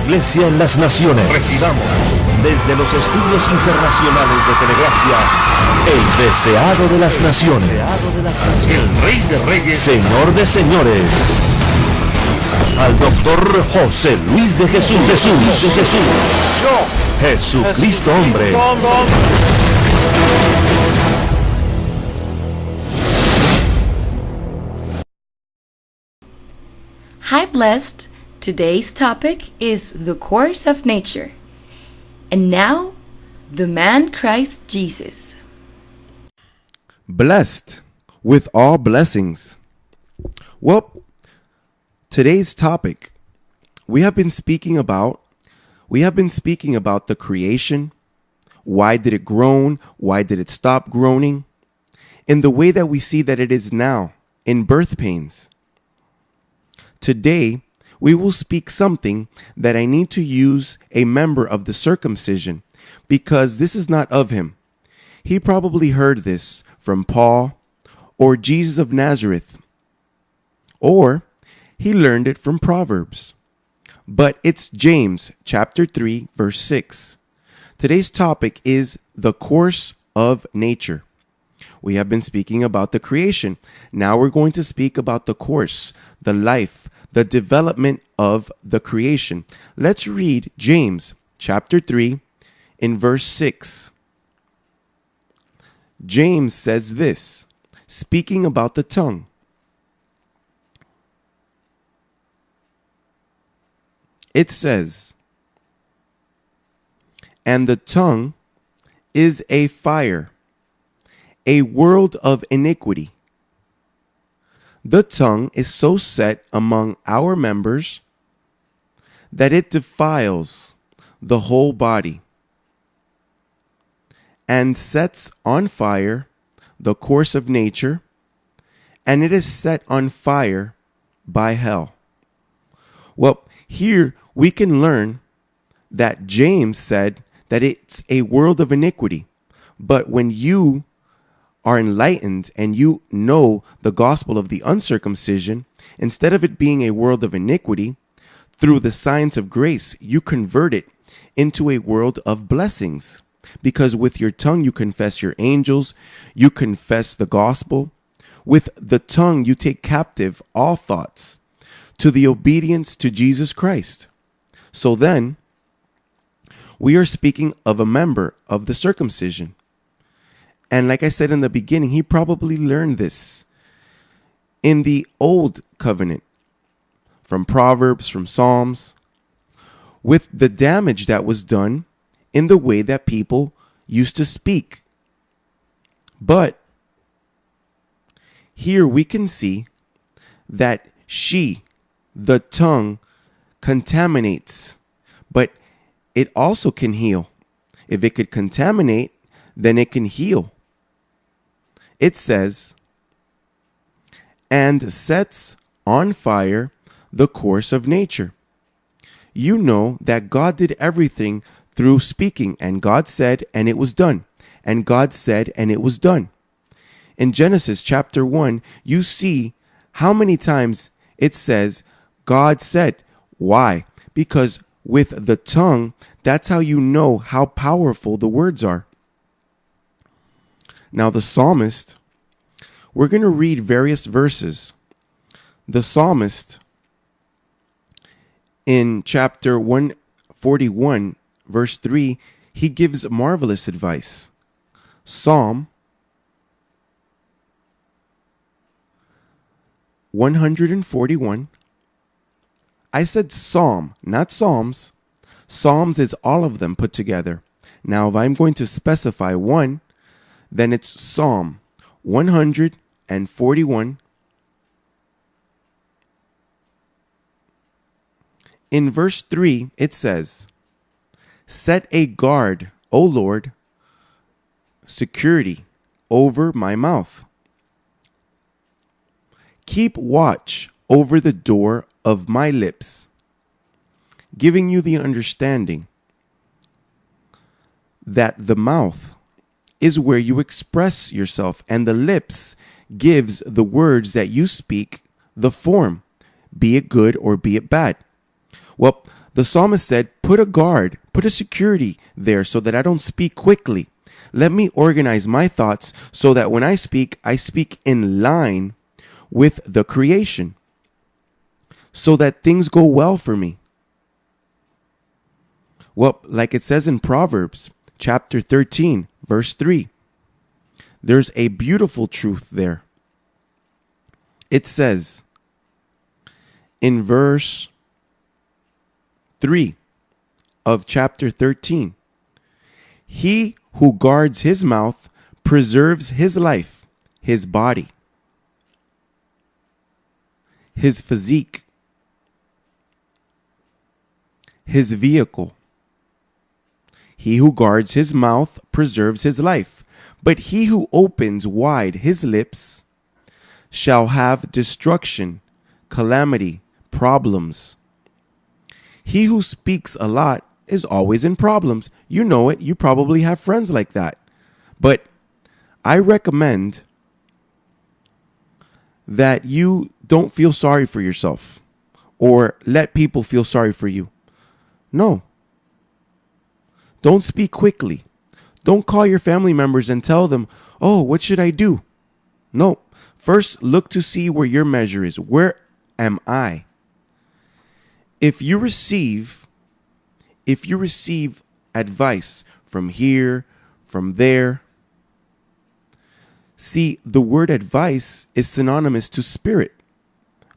Iglesia en las Naciones. Recibamos desde los estudios internacionales de Telegracia, el deseado de las naciones, el Rey de Reyes, Señor de Señores, al Doctor José Luis de Jesús, Jesucristo hombre. Hi, Blessed. Today's topic is the course of nature. And now, the man Christ Jesus. Blessed with all blessings. Well, today's topic, we have been speaking about the creation. Why did it groan? Why did it stop groaning? In the way that we see that it is now, in birth pains. Today, we will speak something that I need to use a member of the circumcision because this is not of him. He probably heard this from Paul or Jesus of Nazareth, or he learned it from Proverbs. But it's James chapter 3, verse 6. Today's topic is the course of nature. We have been speaking about the creation. Now we're going to speak about the course, the life, the development of the creation. Let's read James chapter 3 in verse 6. James says this, speaking about the tongue. It says, "And the tongue is a fire, a world of iniquity. The tongue is so set among our members that it defiles the whole body and sets on fire the course of nature, and it is set on fire by hell." Well, here we can learn that James said that it's a world of iniquity. But when you are enlightened and you know the gospel of the uncircumcision, instead of it being a world of iniquity, through the science of grace, you convert it into a world of blessings. Because with your tongue, you confess your angels, you confess the gospel. With the tongue, you take captive all thoughts to the obedience to Jesus Christ. So then, we are speaking of a member of the circumcision. And like I said in the beginning, he probably learned this in the old covenant, from Proverbs, from Psalms, with the damage that was done in the way that people used to speak. But here we can see that the tongue, contaminates, but it also can heal. If it could contaminate, then it can heal. It says, "And sets on fire the course of nature." You know that God did everything through speaking, and God said, and it was done. And God said, and it was done. In Genesis chapter 1, you see how many times it says, God said. Why? Because with the tongue, that's how you know how powerful the words are. Now the psalmist, we're going to read various verses. The psalmist in chapter 141, verse 3, he gives marvelous advice. Psalm 141. I said psalm, not psalms. Psalms is all of them put together. Now, if I'm going to specify one, then it's Psalm 141. In verse 3, it says, "Set a guard, O Lord, security over my mouth. Keep watch over the door of my lips," giving you the understanding that the mouth is where you express yourself, and the lips gives the words that you speak the form, be it good or be it bad. Well, The psalmist said, put a guard, put a security there so that I don't speak quickly. Let me organize my thoughts so that when I speak in line with the creation, so that things go well for me. Well, like it says in Proverbs chapter 13, verse 3, there's a beautiful truth there. It says in verse 3 of chapter 13, he who guards his mouth preserves his life, his body, his physique, his vehicle. He who guards his mouth preserves his life, but he who opens wide his lips shall have destruction, calamity, problems. He who speaks a lot is always in problems. You know it. You probably have friends like that. But I recommend that you don't feel sorry for yourself or let people feel sorry for you. No. Don't speak quickly. Don't call your family members and tell them, oh, what should I do? No. First, look to see where your measure is. Where am I? If you receive advice from here, from there, see, the word advice is synonymous to spirit.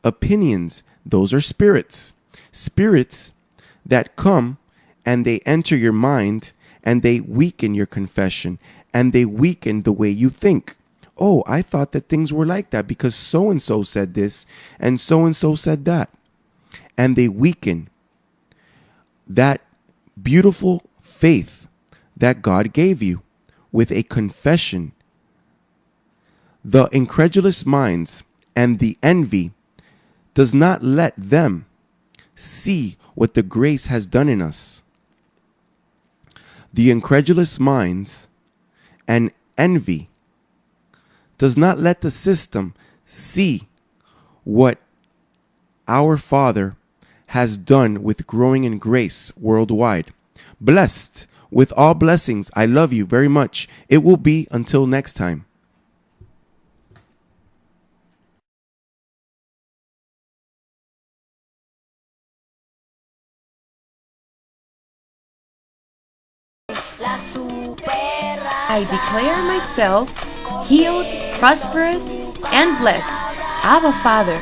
Opinions, those are spirits. Spirits that come and they enter your mind and they weaken your confession and they weaken the way you think. Oh, I thought that things were like that because so-and-so said this and so said that. And they weaken that beautiful faith that God gave you with a confession. The incredulous minds and the envy does not let them see what the grace has done in us. The incredulous minds and envy does not let the system see what our Father has done with growing in grace worldwide. Blessed with all blessings. I love you very much. It will be until next time. I declare myself healed, prosperous, and blessed. Abba, Father.